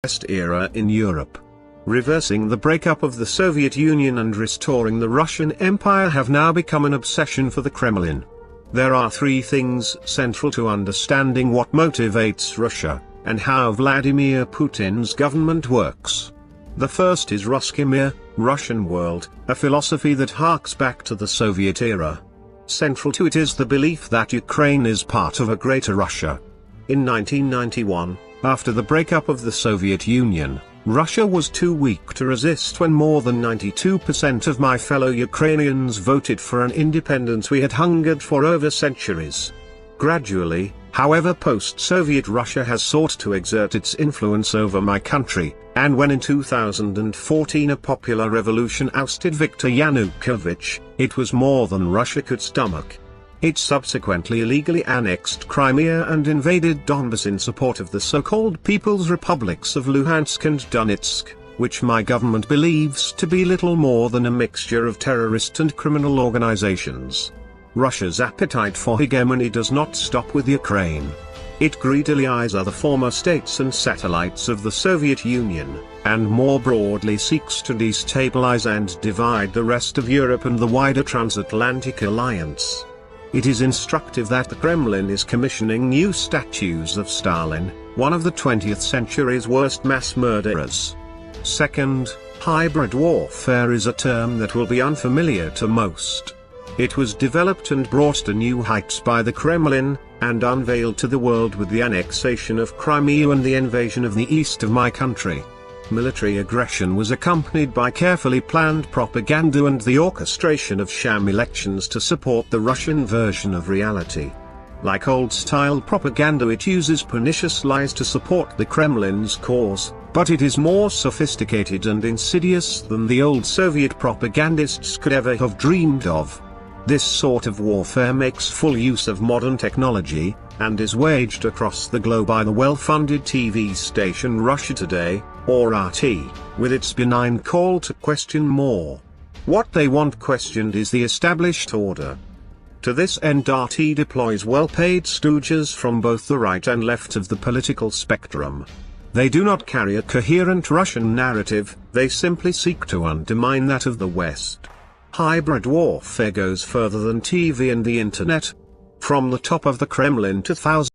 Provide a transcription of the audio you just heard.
West era in Europe. Reversing the breakup of the Soviet Union and restoring the Russian Empire have now become an obsession for the Kremlin. There are three things central to understanding what motivates Russia, and how Vladimir Putin's government works. The first is Ruskий мир, Russian world, a philosophy that harks back to the Soviet era. Central to it is the belief that Ukraine is part of a greater Russia. In 1991, after the breakup of the Soviet Union, Russia was too weak to resist when more than 92% of my fellow Ukrainians voted for an independence we had hungered for over centuries. Gradually, however, post-Soviet Russia has sought to exert its influence over my country, and when in 2014 a popular revolution ousted Viktor Yanukovych, it was more than Russia could stomach. It subsequently illegally annexed Crimea and invaded Donbas in support of the so-called People's Republics of Luhansk and Donetsk, which my government believes to be little more than a mixture of terrorist and criminal organizations. Russia's appetite for hegemony does not stop with Ukraine. It greedily eyes other former states and satellites of the Soviet Union, and more broadly seeks to destabilize and divide the rest of Europe and the wider transatlantic alliance. It is instructive that the Kremlin is commissioning new statues of Stalin, one of the 20th century's worst mass murderers. Second, hybrid warfare is a term that will be unfamiliar to most. It was developed and brought to new heights by the Kremlin, and unveiled to the world with the annexation of Crimea and the invasion of the east of my country. Military aggression was accompanied by carefully planned propaganda and the orchestration of sham elections to support the Russian version of reality. Like old-style propaganda, it uses pernicious lies to support the Kremlin's cause, but it is more sophisticated and insidious than the old Soviet propagandists could ever have dreamed of. This sort of warfare makes full use of modern technology, and is waged across the globe by the well-funded TV station Russia Today, or RT, with its benign call to question more. What they want questioned is the established order. To this end, RT deploys well-paid stooges from both the right and left of the political spectrum. They do not carry a coherent Russian narrative, they simply seek to undermine that of the West. Hybrid warfare goes further than TV and the internet. From the top of the Kremlin to thousands